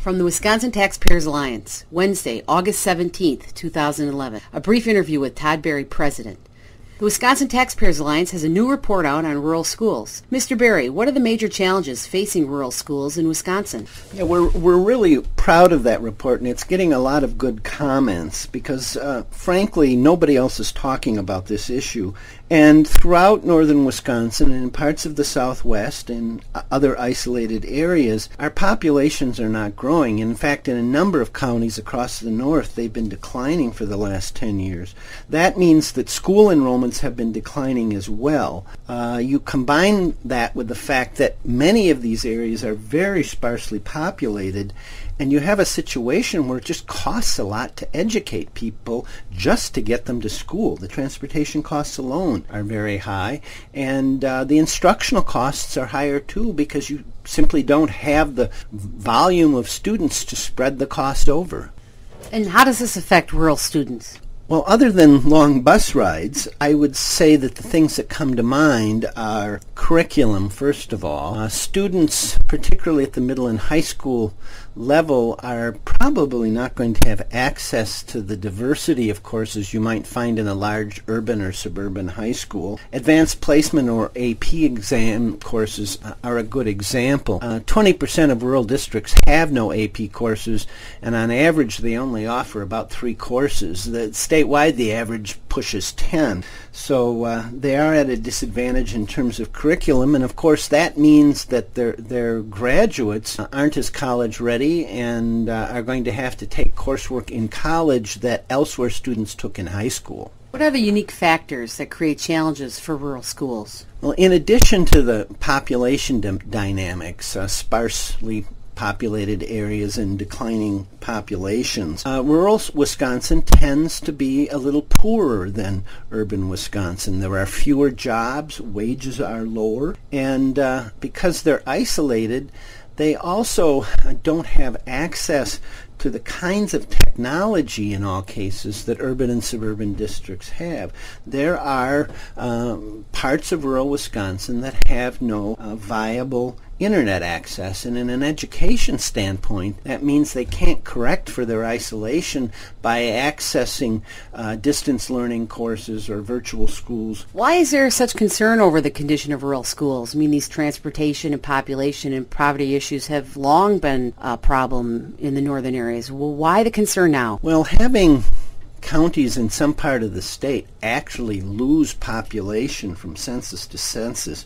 From the Wisconsin Taxpayers Alliance, Wednesday, August 17th, 2011. A brief interview with Todd Berry, President. The Wisconsin Taxpayers Alliance has a new report out on rural schools. Mr. Berry, what are the major challenges facing rural schools in Wisconsin? Yeah, we're really proud of that report, and it's getting a lot of good comments because, frankly, nobody else is talking about this issue. And throughout northern Wisconsin and in parts of the Southwest and other isolated areas, our populations are not growing. In fact, in a number of counties across the north, they've been declining for the last 10 years. That means that school enrollments have been declining as well. You combine that with the fact that many of these areas are very sparsely populated, and you have a situation where it just costs a lot to educate people just to get them to school. The transportation costs alone are very high, and the instructional costs are higher too because you simply don't have the volume of students to spread the cost over. And how does this affect rural students? Well, other than long bus rides, I would say that the things that come to mind are curriculum, first of all. Students, particularly at the middle and high school level, are probably not going to have access to the diversity of courses you might find in a large urban or suburban high school. Advanced placement or AP exam courses are a good example. 20% of rural districts have no AP courses, and on average they only offer about 3 courses. Statewide, the average pushes 10. So they are at a disadvantage in terms of curriculum, and of course that means that their graduates aren't as college ready and are going to have to take coursework in college that elsewhere students took in high school. What are the unique factors that create challenges for rural schools? Well, in addition to the population dynamics, sparsely populated areas and declining populations, rural Wisconsin tends to be a little poorer than urban Wisconsin. There are fewer jobs, wages are lower, and because they're isolated, they also don't have access to the kinds of technology in all cases that urban and suburban districts have. There are parts of rural Wisconsin that have no viable internet access, and in an education standpoint that means they can't correct for their isolation by accessing distance learning courses or virtual schools. Why is there such concern over the condition of rural schools? I mean, these transportation and population and poverty issues have long been a problem in the northern areas. Well, why the concern now? Well, having counties in some part of the state actually lose population from census to census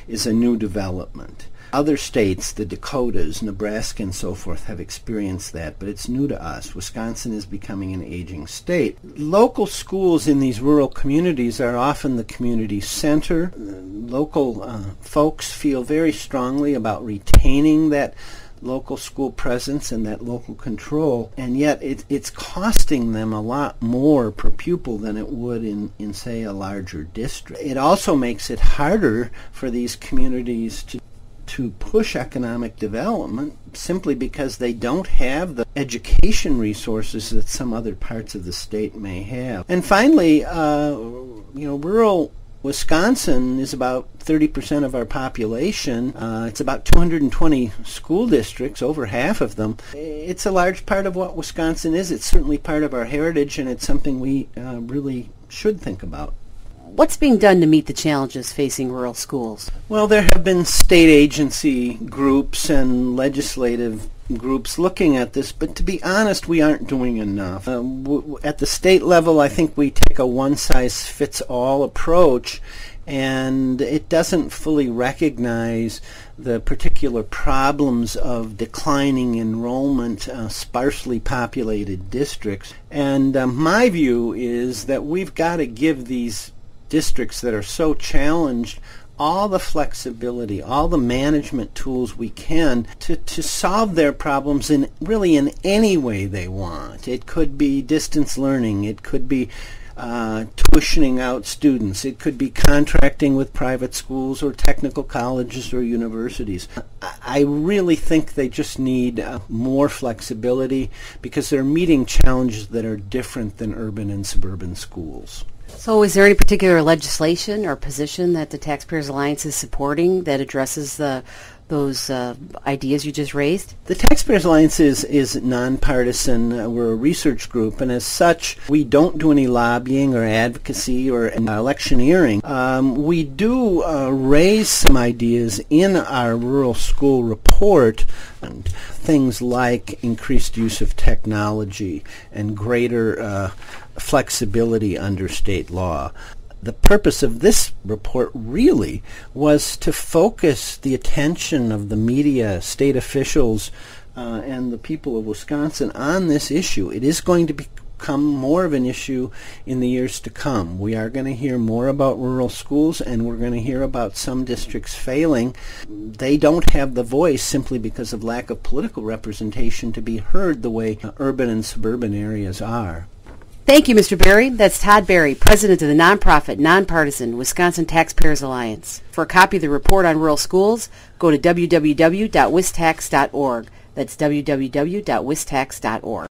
is a new development. Other states, the Dakotas, Nebraska, and so forth, have experienced that, but it's new to us. Wisconsin is becoming an aging state. Local schools in these rural communities are often the community center. Local folks feel very strongly about retaining that local school presence and that local control, and yet it's costing them a lot more per pupil than it would in say, a larger district. It also makes it harder for these communities to push economic development simply because they don't have the education resources that some other parts of the state may have. And finally, rural Wisconsin is about 30% of our population. It's about 220 school districts, over half of them. It's a large part of what Wisconsin is. It's certainly part of our heritage, and it's something we really should think about. What's being done to meet the challenges facing rural schools? Well, there have been state agency groups and legislative groups looking at this, but to be honest, we aren't doing enough. At the state level, I think we take a one-size-fits-all approach, and it doesn't fully recognize the particular problems of declining enrollment, sparsely populated districts. And my view is that we've got to give these districts that are so challenged all the flexibility, all the management tools we can to solve their problems in any way they want. It could be distance learning, it could be tuitioning out students, it could be contracting with private schools or technical colleges or universities. I really think they just need more flexibility because they're meeting challenges that are different than urban and suburban schools. So is there any particular legislation or position that the Taxpayers Alliance is supporting that addresses the those ideas you just raised? The Taxpayers Alliance is nonpartisan. We're a research group, and as such, we don't do any lobbying or advocacy or electioneering. We do raise some ideas in our rural school report, and things like increased use of technology and greater flexibility under state law. The purpose of this report really was to focus the attention of the media, state officials, and the people of Wisconsin on this issue. It is going to become more of an issue in the years to come. We are going to hear more about rural schools, and we're going to hear about some districts failing. They don't have the voice simply because of lack of political representation to be heard the way urban and suburban areas are. Thank you, Mr. Berry. That's Todd Berry, president of the nonprofit, nonpartisan Wisconsin Taxpayers Alliance. For a copy of the report on rural schools, go to www.wistax.org. That's www.wistax.org.